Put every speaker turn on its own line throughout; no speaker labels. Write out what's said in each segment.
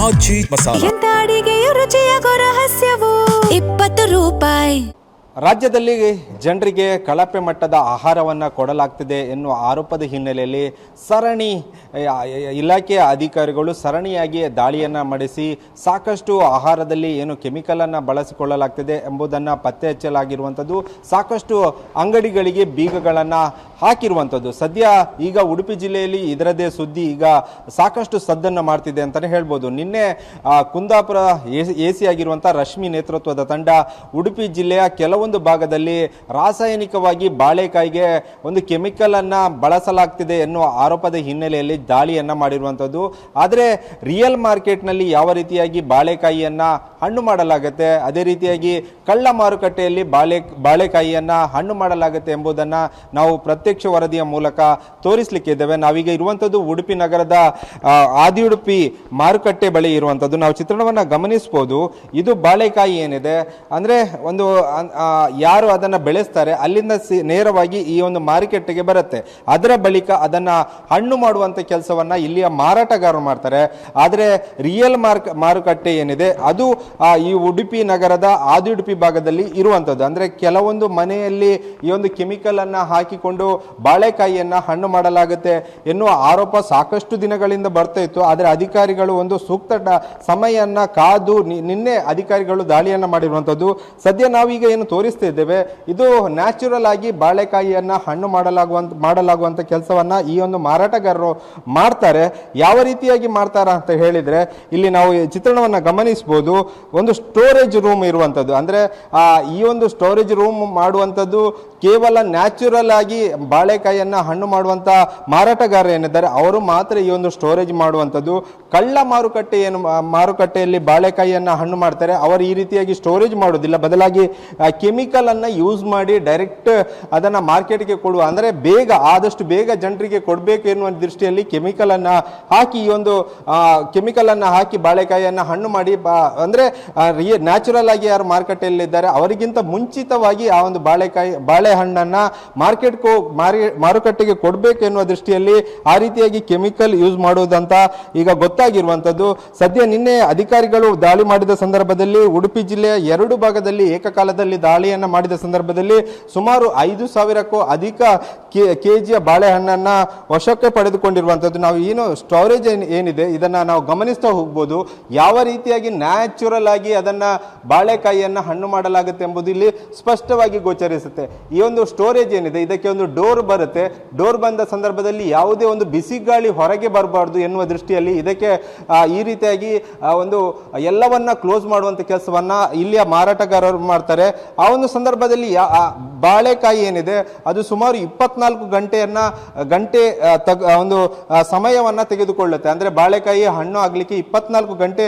ಆಚಿ ಮಸಾಲ.
ಎಂತ ಅಡಿಗೆಯ ರುಚಿಯಾಗೋ ರಹಸ್ಯವು 20 ರೂಪಾಯಿ.
ರಾಜ್ಯದಲ್ಲಿ ಜನರಿಗೆ ಕಳಪೆ ಮಟ್ಟದ ಆಹಾರವನ್ನು ಕೊಡಲಾಗ್ತಿದೆ ಎನ್ನುವ ಆರೋಪದ ಹಿನ್ನೆಲೆಯಲ್ಲಿ ಇಲಾಖೆಯ ಅಧಿಕಾರಿಗಳು ಸರಣಿಯಾಗಿ ದಾಳಿಯನ್ನು ನಡೆಸಿ ಸಾಕಷ್ಟು ಆಹಾರದಲ್ಲಿ ಏನು ಕೆಮಿಕಲನ್ನು ಬಳಸಿಕೊಳ್ಳಲಾಗ್ತಿದೆ ಎಂಬುದನ್ನು ಪತ್ತೆ ಹಚ್ಚಲಾಗಿರುವಂಥದ್ದು, ಸಾಕಷ್ಟು ಅಂಗಡಿಗಳಿಗೆ ಬೀಗಗಳನ್ನು ಹಾಕಿರುವಂಥದ್ದು. ಸದ್ಯ ಈಗ ಉಡುಪಿ ಜಿಲ್ಲೆಯಲ್ಲಿ ಇದರದೇ ಸುದ್ದಿ ಈಗ ಸಾಕಷ್ಟು ಸದ್ದನ್ನು ಮಾಡ್ತಿದೆ ಅಂತಲೇ ಹೇಳ್ಬೋದು. ನಿನ್ನೆ ಕುಂದಾಪುರ ಎಸಿ ಆಗಿರುವಂಥ ರಶ್ಮಿ ನೇತೃತ್ವದ ತಂಡ ಉಡುಪಿ ಜಿಲ್ಲೆಯ ಕೆಲವೊಂದು ಭಾಗದಲ್ಲಿ ರಾಸಾಯನಿಕವಾಗಿ ಬಾಳೆಕಾಯಿಗೆ ಒಂದು ಕೆಮಿಕಲ್ ಅನ್ನ ಬಳಸಲಾಗ್ತಿದೆ ಎನ್ನುವ ಆರೋಪದ ಹಿನ್ನೆಲೆಯಲ್ಲಿ ದಾಳಿಯನ್ನ ಮಾಡಿರುವಂಥದ್ದು. ಆದರೆ ರಿಯಲ್ ಮಾರ್ಕೆಟ್ನಲ್ಲಿ ಯಾವ ರೀತಿಯಾಗಿ ಬಾಳೆಕಾಯಿಯನ್ನ ಹಣ್ಣು ಮಾಡಲಾಗುತ್ತೆ, ಅದೇ ರೀತಿಯಾಗಿ ಕಳ್ಳ ಮಾರುಕಟ್ಟೆಯಲ್ಲಿ ಬಾಳೆಕಾಯಿಯನ್ನ ಹಣ್ಣು ಮಾಡಲಾಗುತ್ತೆ ಎಂಬುದನ್ನು ನಾವು ಪ್ರತ್ಯಕ್ಷ ವರದಿಯ ಮೂಲಕ ತೋರಿಸಲಿಕ್ಕಿದ್ದೇವೆ. ನಾವೀಗ ಇರುವಂಥದ್ದು ಉಡುಪಿ ನಗರದ ಆದಿ ಉಡುಪಿ ಮಾರುಕಟ್ಟೆ ಬಳಿ ಇರುವಂಥದ್ದು. ನಾವು ಚಿತ್ರಣವನ್ನು ಗಮನಿಸಬಹುದು. ಇದು ಬಾಳೆಕಾಯಿ ಏನಿದೆ ಅಂದರೆ ಒಂದು ಯಾರು ಅದನ್ನು ಬೆಳೆಸ್ತಾರೆ ಅಲ್ಲಿಂದ ನೇರವಾಗಿ ಈ ಒಂದು ಮಾರುಕಟ್ಟೆಗೆ ಬರುತ್ತೆ. ಅದರ ಬಳಿಕ ಅದನ್ನು ಹಣ್ಣು ಮಾಡುವಂಥ ಕೆಲಸವನ್ನು ಇಲ್ಲಿಯ ಮಾರಾಟಗಾರರು ಮಾಡ್ತಾರೆ. ಆದರೆ ರಿಯಲ್ ಮಾರುಕಟ್ಟೆ ಏನಿದೆ ಅದು ಈ ಉಡುಪಿ ನಗರದ ಆದಿ ಉಡುಪಿ ಭಾಗದಲ್ಲಿ ಇರುವಂಥದ್ದು. ಅಂದರೆ ಕೆಲವೊಂದು ಮನೆಯಲ್ಲಿ ಈ ಒಂದು ಕೆಮಿಕಲ್ ಅನ್ನು ಹಾಕಿಕೊಂಡು ಬಾಳೆಕಾಯಿಯನ್ನು ಹಣ್ಣು ಮಾಡಲಾಗುತ್ತೆ ಎನ್ನುವ ಆರೋಪ ಸಾಕಷ್ಟು ದಿನಗಳಿಂದ ಬರ್ತಾ ಇತ್ತು. ಆದರೆ ಅಧಿಕಾರಿಗಳು ಒಂದು ಸೂಕ್ತ ಸಮಯನ್ನ ಕಾದು ನಿನ್ನೆ ಅಧಿಕಾರಿಗಳು ದಾಳಿಯನ್ನು ಮಾಡಿರುವಂಥದ್ದು. ಸದ್ಯ ನಾವೀಗ ಏನು ತೋರಿಸ್ತಾ ಇದ್ದೇವೆ ಇದು ನ್ಯಾಚುರಲ್ ಆಗಿ ಬಾಳೆಕಾಯಿಯನ್ನ ಹಣ್ಣು ಮಾಡಲಾಗುವಂತ ಕೆಲಸವನ್ನ ಈ ಒಂದು ಮಾರಾಟಗಾರರು ಮಾಡ್ತಾರೆ. ಯಾವ ರೀತಿಯಾಗಿ ಮಾಡ್ತಾರ ಅಂತ ಹೇಳಿದ್ರೆ ಇಲ್ಲಿ ನಾವು ಚಿತ್ರಣವನ್ನ ಗಮನಿಸಬಹುದು. ಒಂದು ಸ್ಟೋರೇಜ್ ರೂಮ್ ಇರುವಂತದ್ದು, ಅಂದ್ರೆ ಈ ಒಂದು ಸ್ಟೋರೇಜ್ ರೂಮ್ ಮಾಡುವಂತದ್ದು ಕೇವಲ ನ್ಯಾಚುರಲ್ ಆಗಿ ಬಾಳೆಕಾಯಿಯನ್ನ ಹಣ್ಣು ಮಾಡುವಂತ ಮಾರಾಟಗಾರ ಏನಿದ್ದಾರೆ ಅವರು ಮಾತ್ರ ಈ ಒಂದು ಸ್ಟೋರೇಜ್ ಮಾಡುವಂತದ್ದು. ಕಳ್ಳ ಮಾರುಕಟ್ಟೆಯಲ್ಲಿ ಬಾಳೆಕಾಯಿಯನ್ನ ಹಣ್ಣು ಮಾಡ್ತಾರೆ, ಅವರು ಈ ರೀತಿಯಾಗಿ ಸ್ಟೋರೇಜ್ ಮಾಡೋದಿಲ್ಲ, ಬದಲಾಗಿ ಕೆಮಿಕಲ್ ಅನ್ನ ಯೂಸ್ ಮಾಡಿ ಡೈರೆಕ್ಟ್ ಅದನ್ನ ಮಾರ್ಕೆಟ್ಗೆ ಕೊಡುವ, ಅಂದ್ರೆ ಆದಷ್ಟು ಬೇಗ ಜನರಿಗೆ ಕೊಡಬೇಕು ಎನ್ನುವ ದೃಷ್ಟಿಯಲ್ಲಿ ಕೆಮಿಕಲ್ ಅನ್ನ ಹಾಕಿ ಈ ಒಂದು ಕೆಮಿಕಲ್ ಅನ್ನ ಹಾಕಿ ಬಾಳೆಕಾಯಿಯನ್ನ ಹಣ್ಣು ಮಾಡಿ ಅಂದ್ರೆ ನ್ಯಾಚುರಲ್ ಆಗಿ ಯಾರು ಮಾರುಕಟ್ಟೆಯಲ್ಲಿದ್ದಾರೆ ಅವರಿಗಿಂತ ಮುಂಚಿತವಾಗಿ ಆ ಒಂದು ಬಾಳೆಹಣ್ಣನ್ನ ಮಾರುಕಟ್ಟೆಗೆ ಕೊಡಬೇಕು ಎನ್ನುವ ದೃಷ್ಟಿಯಲ್ಲಿ ಆ ರೀತಿಯಾಗಿ ಕೆಮಿಕಲ್ ಯೂಸ್ ಮಾಡುವುದಂತ ಈಗ ಗೊತ್ತಾಗಿರುವಂತದ್ದು. ಸದ್ಯ ನಿನ್ನೆ ಅಧಿಕಾರಿಗಳು ದಾಳಿ ಮಾಡಿದ ಸಂದರ್ಭದಲ್ಲಿ ಉಡುಪಿ ಜಿಲ್ಲೆಯ 2 ಭಾಗದಲ್ಲಿ ಏಕಕಾಲದಲ್ಲಿ ದಾಳಿಯನ್ನ ಮಾಡಿದ ಸಂದರ್ಭದಲ್ಲಿ ಸುಮಾರು 5,000ಕ್ಕೂ ಅಧಿಕ ಕೆಜಿಯ ಬಾಳೆಹಣ್ಣನ್ನ ವಶಕ್ಕೆ ಪಡೆದುಕೊಂಡಿರುವಂತದ್ದು. ನಾವು ಏನು ಸ್ಟೋರೇಜ್ ಏನಿದೆ ಇದನ್ನ ನಾವು ಗಮನಿಸ್ತಾ ಹೋಗ್ಬೋದು. ಯಾವ ರೀತಿಯಾಗಿ ನ್ಯಾಚುರಲ್ ಆಗಿ ಅದನ್ನ ಬಾಳೆಕಾಯಿಯನ್ನ ಹಣ್ಣು ಮಾಡಲಾಗುತ್ತೆ ಎಂಬುದು ಇಲ್ಲಿ ಸ್ಪಷ್ಟವಾಗಿ ಗೋಚರಿಸುತ್ತೆ. ಈ ಒಂದು ಸ್ಟೋರೇಜ್ ಏನಿದೆ ಇದಕ್ಕೆ ಒಂದು ಡೋರ್ ಬರುತ್ತೆ. ಡೋರ್ ಬಂದ ಸಂದರ್ಭದಲ್ಲಿ ಯಾವುದೇ ಒಂದು ಬಿಸಿ ಗಾಳಿ ಹೊರಗೆ ಬರಬಾರ್ದು ಎನ್ನುವ ದೃಷ್ಟಿಯಲ್ಲಿ ಇದಕ್ಕೆ ಈ ರೀತಿಯಾಗಿ ಒಂದು ಎಲ್ಲವನ್ನ ಕ್ಲೋಸ್ ಮಾಡುವಂತ ಕೆಲಸವನ್ನ ಇಲ್ಲಿಯ ಮಾರಾಟಗಾರರು ಮಾಡ್ತಾರೆ. ಆ ಒಂದು ಸಂದರ್ಭದಲ್ಲಿ ಬಾಳೆಕಾಯಿ ಏನಿದೆ ಅದು ಸುಮಾರು 24 ಗಂಟೆ ಒಂದು ಸಮಯವನ್ನ ತೆಗೆದುಕೊಳ್ಳುತ್ತೆ. ಅಂದ್ರೆ ಬಾಳೆಕಾಯಿ ಹಣ್ಣು ಆಗ್ಲಿಕ್ಕೆ 24 ಗಂಟೆ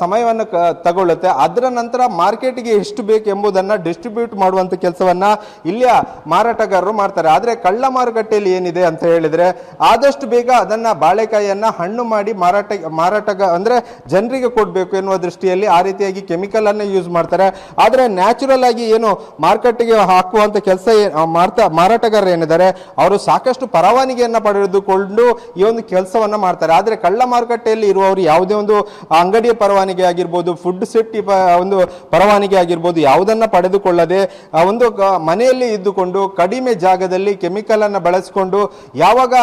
ಸಮಯವನ್ನು ತಗೊಳ್ಳುತ್ತೆ. ಅದರ ನಂತರ ಮಾರ್ಕೆಟ್ಗೆ ಎಷ್ಟು ಬೇಕು ಎಂಬುದನ್ನ ಡಿಸ್ಟ್ರಿಬ್ಯೂಟ್ ಮಾಡುವಂತ ಕೆಲಸವನ್ನ ಇಲ್ಲಿಯ ಮಾರಾಟಗಾರರು ಮಾಡ್ತಾರೆ. ಆದ್ರೆ ಕಳ್ಳ ಮಾರುಕಟ್ಟೆಯಲ್ಲಿ ಏನಿದೆ ಅಂತ ಹೇಳಿದ್ರೆ ಆದಷ್ಟು ಬೇಗ ಅದನ್ನ ಬಾಳೆಕಾಯಿಯನ್ನ ಹಣ್ಣು ಮಾಡಿ ಅಂದ್ರೆ ಜನರಿಗೆ ಕೊಡಬೇಕು ಎನ್ನುವ ದೃಷ್ಟಿಯಲ್ಲಿ ಆ ರೀತಿಯಾಗಿ ಕೆಮಿಕಲ್ ಅನ್ನ ಯೂಸ್ ಮಾಡ್ತಾರೆ. ಆದ್ರೆ ನ್ಯಾಚುರಲ್ ಆಗಿ ಏನು ಮಾರ್ಕೆಟ್ಗೆ ಹಾಕುವಂತ ಕೆಲಸ ಮಾರಾಟಗಾರರು ಏನಿದ್ದಾರೆ ಅವರು ಸಾಕಷ್ಟು ಪರವಾನಗಿಯನ್ನ ಪಡೆದುಕೊಂಡು ಈ ಒಂದು ಕೆಲಸವನ್ನ ಮಾಡ್ತಾರೆ. ಆದ್ರೆ ಕಳ್ಳ ಮಾರುಕಟ್ಟೆಯಲ್ಲಿ ಇರುವವರು ಯಾವುದೇ ಒಂದು ಅಂಗಡಿಯ ಪರವಾನಗಿ ಆಗಿರ್ಬೋದು, ಫುಡ್ ಸೇಫ್ಟಿ ಒಂದು ಪರವಾನಗಿ ಆಗಿರ್ಬೋದು, ಯಾವುದನ್ನ ಪಡೆದುಕೊಳ್ಳದೆ ಒಂದು ಮನೆಯಲ್ಲಿ ಇದ್ದುಕೊಂಡು ಕಡಿಮೆ ಜಾಗದಲ್ಲಿ ಕೆಮಿಕಲ್ ಅನ್ನ ಬಳಸಿಕೊಂಡು ಯಾವಾಗ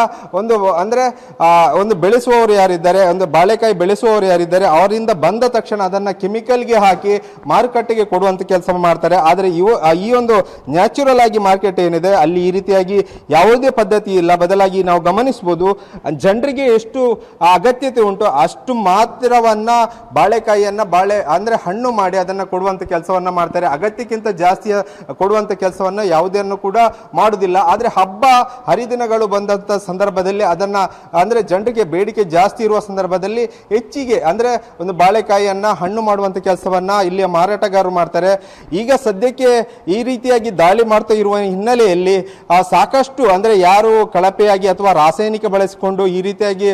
ಒಂದು ಬೆಳೆಸುವವರು ಯಾರಿದ್ದಾರೆ, ಒಂದು ಬಾಳೆಕಾಯಿ ಬೆಳೆಸುವವರು ಯಾರಿದ್ದಾರೆ ಅವರಿಂದ ಬಂದ ತಕ್ಷಣ ಅದನ್ನ ಕೆಮಿಕಲ್ಗೆ ಹಾಕಿ ಮಾರುಕಟ್ಟೆಗೆ ಕೊಡುವಂತ ಕೆಲಸ ಮಾಡ್ತಾರೆ. ಆದರೆ ಈ ಒಂದು ನ್ಯಾಚುರಲ್ ಆಗಿ ಮಾರ್ಕೆಟ್ ಏನಿದೆ ಅಲ್ಲಿ ಈ ರೀತಿಯಾಗಿ ಯಾವುದೇ ಪದ್ಧತಿ ಇಲ್ಲ. ಬದಲಾಗಿ ನಾವು ಗಮನಿಸಬಹುದು ಜನರಿಗೆ ಎಷ್ಟು ಅಗತ್ಯತೆ ಉಂಟು ಅಷ್ಟು ಮಾತ್ರವನ್ನ ಬಾಳೆಕಾಯಿಯನ್ನ ಅಂದ್ರೆ ಹಣ್ಣು ಮಾಡಿ ಅದನ್ನ ಕೊಡುವಂತ ಕೆಲಸವನ್ನ ಮಾಡ್ತಾರೆ. ಅಗತ್ಯಕ್ಕಿಂತ ಜಾಸ್ತಿ ಕೊಡುವಂತ ಕೆಲಸವನ್ನ ಯಾವುದನ್ನು ಕೂಡ ಮಾಡುವುದಿಲ್ಲ. ಆದ್ರೆ ಹಬ್ಬ ಹರಿದಿನಗಳು ಬಂದಂತ ಸಂದರ್ಭದಲ್ಲಿ ಅದನ್ನ ಅಂದ್ರೆ ಜನರಿಗೆ ಬೇಡಿಕೆ ಜಾಸ್ತಿ ಇರುವ ಸಂದರ್ಭದಲ್ಲಿ ಹೆಚ್ಚಿಗೆ ಅಂದ್ರೆ ಒಂದು ಬಾಳೆಕಾಯಿಯನ್ನ ಹಣ್ಣು ಮಾಡುವಂತ ಕೆಲಸವನ್ನ ಇಲ್ಲಿಯ ಮಾರಾಟಗಾರರು ಮಾಡ್ತಾರೆ. ಈಗ ಸದ್ಯಕ್ಕೆ ಈ ರೀತಿಯಾಗಿ ದಾಳಿ ಮಾಡ್ತಾ ಇರುವ ಹಿನ್ನೆಲೆಯಲ್ಲಿ ಸಾಕಷ್ಟು ಅಂದರೆ ಯಾರು ಕಳಪೆಯಾಗಿ ಅಥವಾ ರಾಸಾಯನಿಕ ಬಳಸಿಕೊಂಡು ಈ ರೀತಿಯಾಗಿ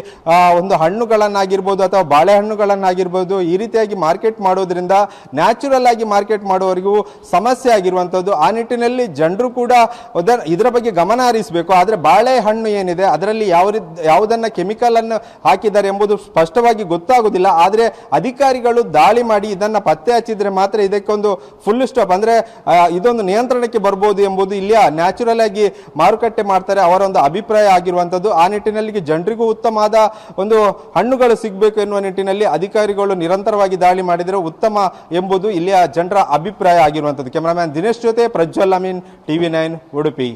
ಒಂದು ಹಣ್ಣುಗಳನ್ನಾಗಿರ್ಬೋದು ಅಥವಾ ಬಾಳೆಹಣ್ಣುಗಳನ್ನಾಗಿರ್ಬೋದು ಈ ರೀತಿಯಾಗಿ ಮಾರ್ಕೆಟ್ ಮಾಡೋದ್ರಿಂದ ನ್ಯಾಚುರಲ್ ಆಗಿ ಮಾರ್ಕೆಟ್ ಮಾಡೋವರಿಗೂ ಸಮಸ್ಯೆ ಆಗಿರುವಂಥದ್ದು. ಆ ನಿಟ್ಟಿನಲ್ಲಿ ಜನರು ಕೂಡ ಇದರ ಬಗ್ಗೆ ಗಮನ ಹರಿಸಬೇಕು. ಆದರೆ ಬಾಳೆಹಣ್ಣು ಏನಿದೆ ಅದರಲ್ಲಿ ಯಾವುದನ್ನ ಕೆಮಿಕಲ್ ಅನ್ನು ಹಾಕಿದ್ದಾರೆ ಎಂಬುದು ಸ್ಪಷ್ಟವಾಗಿ ಗೊತ್ತಾಗುವುದಿಲ್ಲ. ಆದರೆ ಅಧಿಕಾರಿಗಳು ದಾಳಿ ಮಾಡಿ ಇದನ್ನ ಪತ್ತೆ ಹಚ್ಚಿದ್ರೆ ಮಾತ್ರ ಇದಕ್ಕೊಂದು ಫುಲ್ ಸ್ಟಾಪ್ ಅಂದ್ರೆ ಇದೊಂದು ನಿಯಂತ್ರಣಕ್ಕೆ ಬರ್ಬೋದು ಎಂಬುದು ಇಲ್ಲಿಯ ನ್ಯಾಚುರಲ್ ಆಗಿ ಮಾರುಕಟ್ಟೆ ಮಾಡ್ತಾರೆ ಅವರ ಒಂದು ಅಭಿಪ್ರಾಯ ಆಗಿರುವಂತದ್ದು. ಆ ನಿಟ್ಟಿನಲ್ಲಿ ಜನರಿಗೂ ಉತ್ತಮವಾದ ಒಂದು ಹಣ್ಣುಗಳು ಸಿಗಬೇಕು ಎನ್ನುವ ನಿಟ್ಟಿನಲ್ಲಿ ಅಧಿಕಾರಿಗಳು ನಿರಂತರವಾಗಿ ದಾಳಿ ಮಾಡಿದರೆ ಉತ್ತಮ ಎಂಬುದು ಇಲ್ಲಿಯ ಜನರ ಅಭಿಪ್ರಾಯ ಆಗಿರುವಂತದ್ದು. ಕ್ಯಾಮರಾಮ್ಯಾನ್ ದಿನೇಶ್ ಜೊತೆ ಪ್ರಜ್ವಲ್ ಅಮೀನ್, TV9 ಉಡುಪಿ.